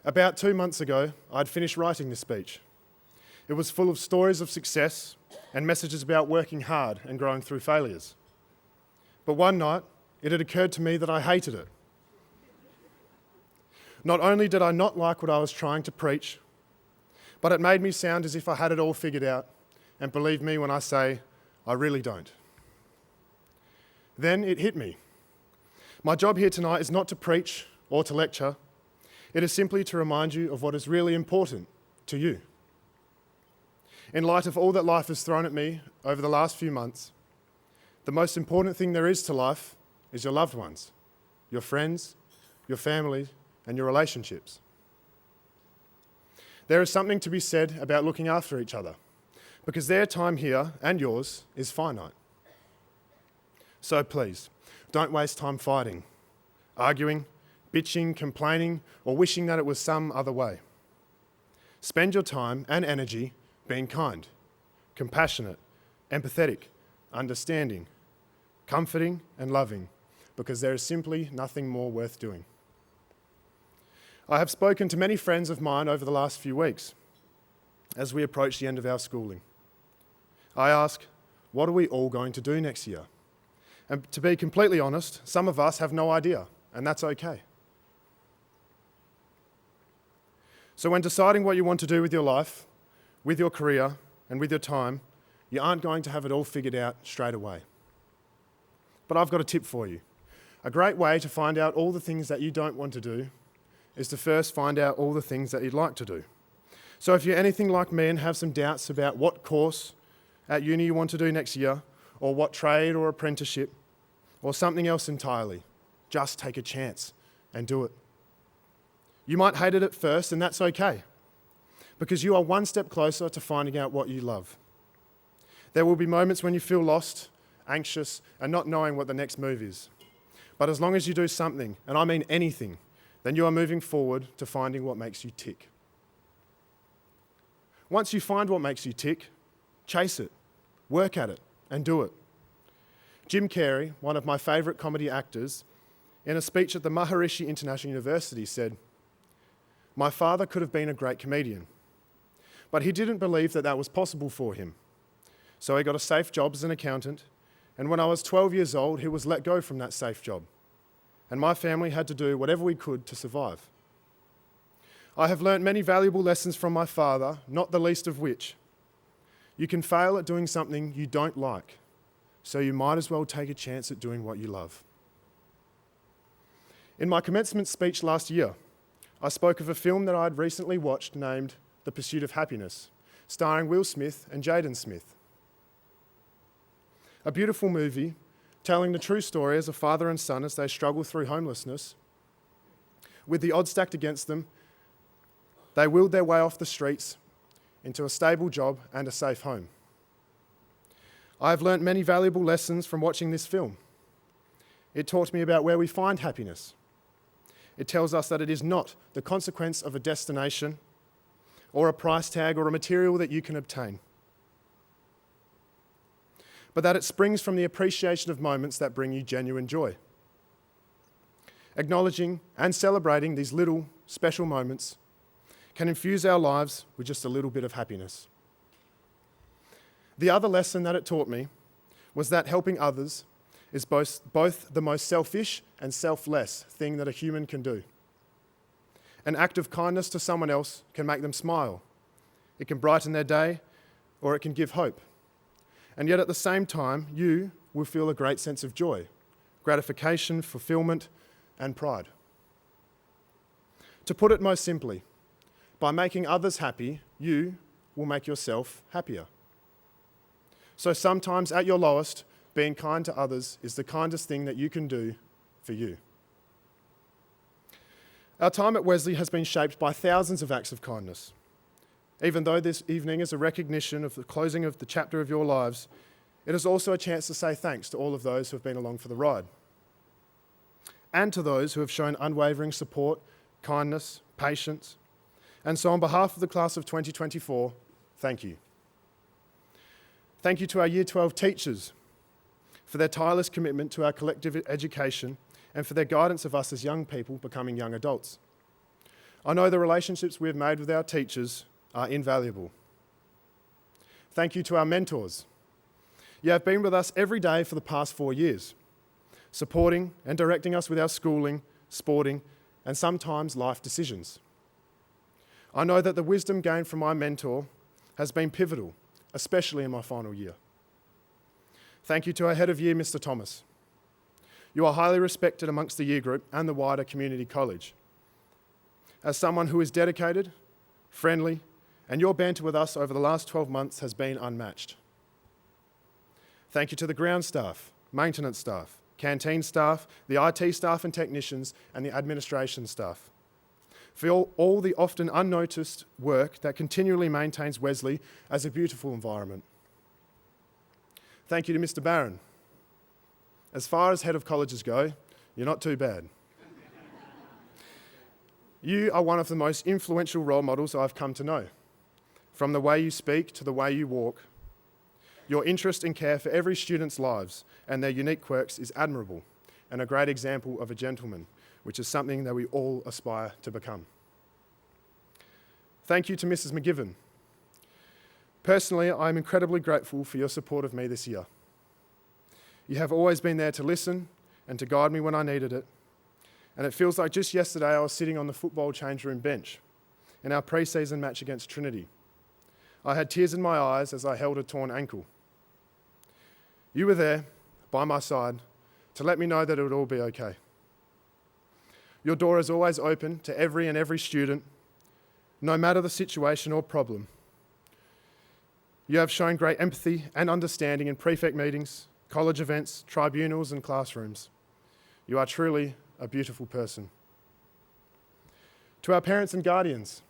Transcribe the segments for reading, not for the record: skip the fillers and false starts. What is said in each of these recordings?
About 2 months ago, I'd finished writing this speech. It was full of stories of success and messages about working hard and growing through failures. But one night, it had occurred to me that I hated it. Not only did I not like what I was trying to preach, but it made me sound as if I had it all figured out, and believe me when I say, I really don't. Then it hit me. My job here tonight is not to preach or to lecture. It is simply to remind you of what is really important to you. In light of all that life has thrown at me over the last few months, the most important thing there is to life is your loved ones, your friends, your family, and your relationships. There is something to be said about looking after each other, because their time here and yours is finite. So please, don't waste time fighting, arguing, bitching, complaining, or wishing that it was some other way. Spend your time and energy being kind, compassionate, empathetic, understanding, comforting, and loving, because there is simply nothing more worth doing. I have spoken to many friends of mine over the last few weeks as we approach the end of our schooling. I ask, what are we all going to do next year? And to be completely honest, some of us have no idea, and that's okay. So when deciding what you want to do with your life, with your career, and with your time, you aren't going to have it all figured out straight away. But I've got a tip for you. A great way to find out all the things that you don't want to do is to first find out all the things that you'd like to do. So if you're anything like me and have some doubts about what course at uni you want to do next year, or what trade or apprenticeship, or something else entirely, just take a chance and do it. You might hate it at first, and that's okay, because you are one step closer to finding out what you love. There will be moments when you feel lost, anxious, and not knowing what the next move is. But as long as you do something, and I mean anything, then you are moving forward to finding what makes you tick. Once you find what makes you tick, chase it, work at it, and do it. Jim Carrey, one of my favourite comedy actors, in a speech at the Maharishi International University said, "My father could have been a great comedian, but he didn't believe that that was possible for him. So he got a safe job as an accountant, and when I was 12 years old, he was let go from that safe job, and my family had to do whatever we could to survive. I have learnt many valuable lessons from my father, not the least of which, you can fail at doing something you don't like, so you might as well take a chance at doing what you love." In my commencement speech last year, I spoke of a film that I had recently watched named The Pursuit of Happiness, starring Will Smith and Jaden Smith. A beautiful movie telling the true story as a father and son as they struggle through homelessness. With the odds stacked against them, they willed their way off the streets into a stable job and a safe home. I have learnt many valuable lessons from watching this film. It taught me about where we find happiness. It tells us that it is not the consequence of a destination or a price tag or a material that you can obtain, but that it springs from the appreciation of moments that bring you genuine joy. Acknowledging and celebrating these little special moments can infuse our lives with just a little bit of happiness. The other lesson that it taught me was that helping others is both the most selfish and selfless thing that a human can do. An act of kindness to someone else can make them smile. It can brighten their day, or it can give hope. And yet at the same time, you will feel a great sense of joy, gratification, fulfillment, and pride. To put it most simply, by making others happy, you will make yourself happier. So sometimes at your lowest, being kind to others is the kindest thing that you can do for you. Our time at Wesley has been shaped by thousands of acts of kindness. Even though this evening is a recognition of the closing of the chapter of your lives, it is also a chance to say thanks to all of those who have been along for the ride, and to those who have shown unwavering support, kindness, patience. And so on behalf of the class of 2024, thank you. Thank you to our Year 12 teachers for their tireless commitment to our collective education and for their guidance of us as young people becoming young adults. I know the relationships we have made with our teachers are invaluable. Thank you to our mentors. You have been with us every day for the past 4 years, supporting and directing us with our schooling, sporting, and sometimes life decisions. I know that the wisdom gained from my mentor has been pivotal, especially in my final year. Thank you to our head of year, Mr. Thomas. You are highly respected amongst the year group and the wider community college. As someone who is dedicated, friendly, and your banter with us over the last 12 months has been unmatched. Thank you to the ground staff, maintenance staff, canteen staff, the IT staff and technicians, and the administration staff, for all the often unnoticed work that continually maintains Wesley as a beautiful environment. Thank you to Mr. Barron. As far as head of colleges go, you're not too bad. You are one of the most influential role models I've come to know. From the way you speak to the way you walk, your interest and care for every student's lives and their unique quirks is admirable and a great example of a gentleman, which is something that we all aspire to become. Thank you to Mrs. McGivern. Personally, I'm incredibly grateful for your support of me this year. You have always been there to listen and to guide me when I needed it. And it feels like just yesterday I was sitting on the football change room bench in our pre-season match against Trinity. I had tears in my eyes as I held a torn ankle. You were there, by my side, to let me know that it would all be okay. Your door is always open to every student, no matter the situation or problem. You have shown great empathy and understanding in prefect meetings, college events, tribunals, and classrooms. You are truly a beautiful person. To our parents and guardians,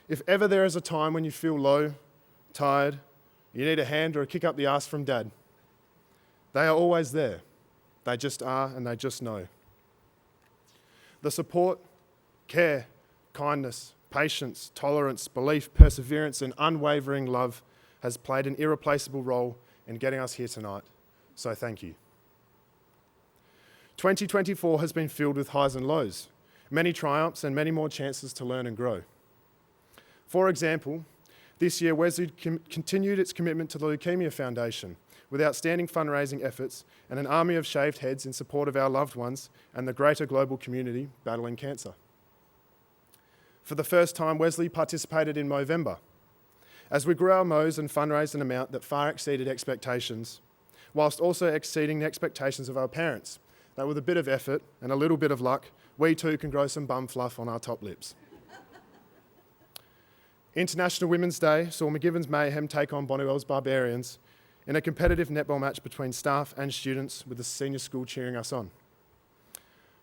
if ever there is a time when you feel low, tired, you need a hand or a kick up the arse from Dad, they are always there. They just are, and they just know. The support, care, kindness, patience, tolerance, belief, perseverance, and unwavering love has played an irreplaceable role in getting us here tonight. So thank you. 2024 has been filled with highs and lows, many triumphs and many more chances to learn and grow. For example, this year Wesley continued its commitment to the Leukemia Foundation with outstanding fundraising efforts and an army of shaved heads in support of our loved ones and the greater global community battling cancer. For the first time, Wesley participated in Movember, as we grew our Mo's and fundraised an amount that far exceeded expectations, whilst also exceeding the expectations of our parents, that with a bit of effort and a little bit of luck, we too can grow some bum fluff on our top lips. International Women's Day saw McGivern's Mayhem take on Boniwell's Barbarians in a competitive netball match between staff and students, with the senior school cheering us on.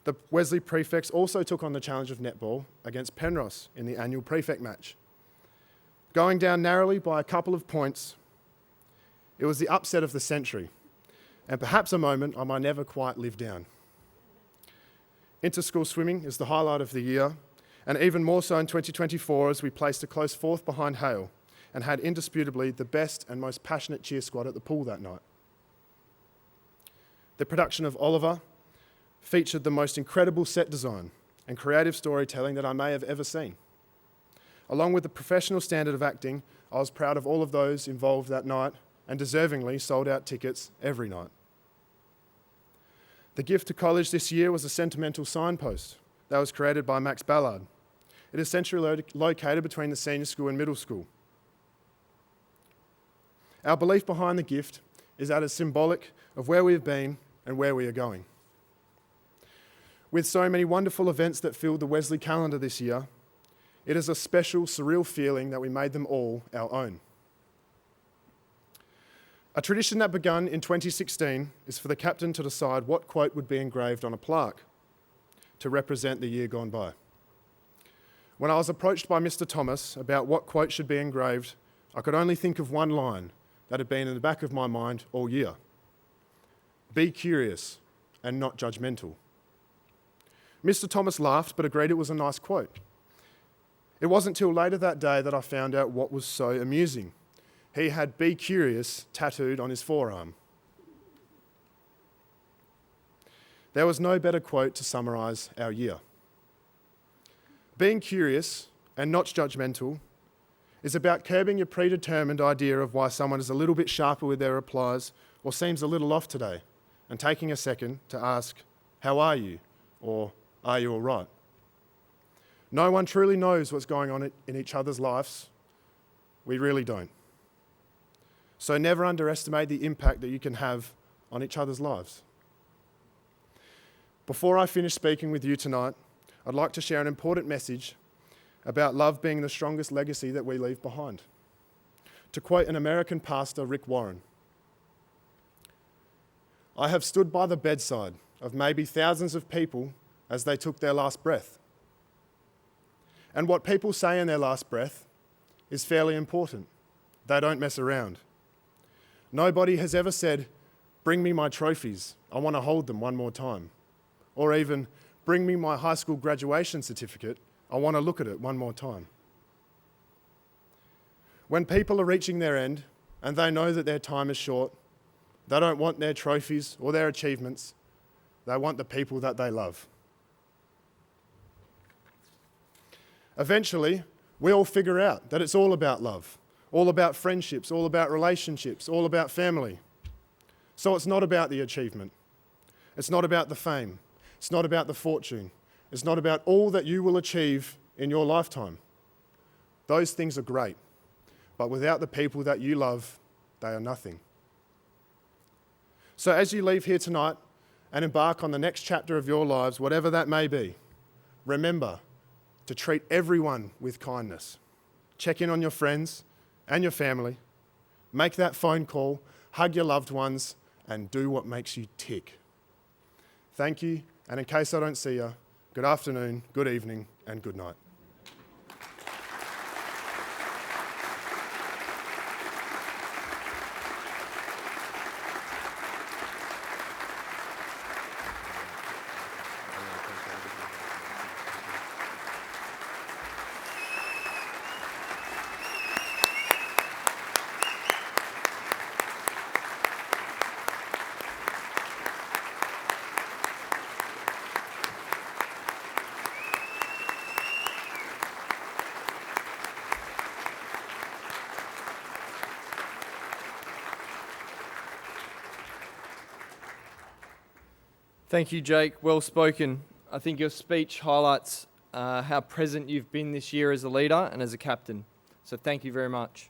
The Wesley prefects also took on the challenge of netball against Penrose in the annual prefect match. Going down narrowly by a couple of points, it was the upset of the century, and perhaps a moment I might never quite live down. Inter-school swimming is the highlight of the year, and even more so in 2024 as we placed a close fourth behind Hale and had indisputably the best and most passionate cheer squad at the pool that night. The production of Oliver featured the most incredible set design and creative storytelling that I may have ever seen. Along with the professional standard of acting, I was proud of all of those involved that night and deservingly sold out tickets every night. The gift to college this year was a sentimental signpost that was created by Max Ballard. It is centrally located between the senior school and middle school. Our belief behind the gift is that it's symbolic of where we have been and where we are going. With so many wonderful events that filled the Wesley calendar this year, it is a special, surreal feeling that we made them all our own. A tradition that began in 2016 is for the captain to decide what quote would be engraved on a plaque to represent the year gone by. When I was approached by Mr. Thomas about what quote should be engraved, I could only think of one line that had been in the back of my mind all year. Be curious and not judgmental. Mr. Thomas laughed but agreed it was a nice quote. It wasn't till later that day that I found out what was so amusing. He had "Be Curious" tattooed on his forearm. There was no better quote to summarise our year. Being curious and not judgmental is about curbing your predetermined idea of why someone is a little bit sharper with their replies or seems a little off today, and taking a second to ask, "How are you?" or "Are you all right?" No one truly knows what's going on in each other's lives. We really don't. So never underestimate the impact that you can have on each other's lives. Before I finish speaking with you tonight, I'd like to share an important message about love being the strongest legacy that we leave behind. To quote an American pastor, Rick Warren, "I have stood by the bedside of maybe thousands of people as they took their last breath. And what people say in their last breath is fairly important. They don't mess around. Nobody has ever said, 'Bring me my trophies, I want to hold them one more time.' Or even, 'Bring me my high school graduation certificate, I want to look at it one more time.' When people are reaching their end and they know that their time is short, they don't want their trophies or their achievements, they want the people that they love. Eventually, we all figure out that it's all about love, all about friendships, all about relationships, all about family. So it's not about the achievement. It's not about the fame. It's not about the fortune. It's not about all that you will achieve in your lifetime. Those things are great, but without the people that you love, they are nothing. So as you leave here tonight and embark on the next chapter of your lives, whatever that may be, remember to treat everyone with kindness. Check in on your friends and your family. Make that phone call, hug your loved ones, and do what makes you tick. Thank you, and in case I don't see you, good afternoon, good evening, and good night. Thank you, Jake. Well spoken. I think your speech highlights how present you've been this year as a leader and as a captain. So thank you very much.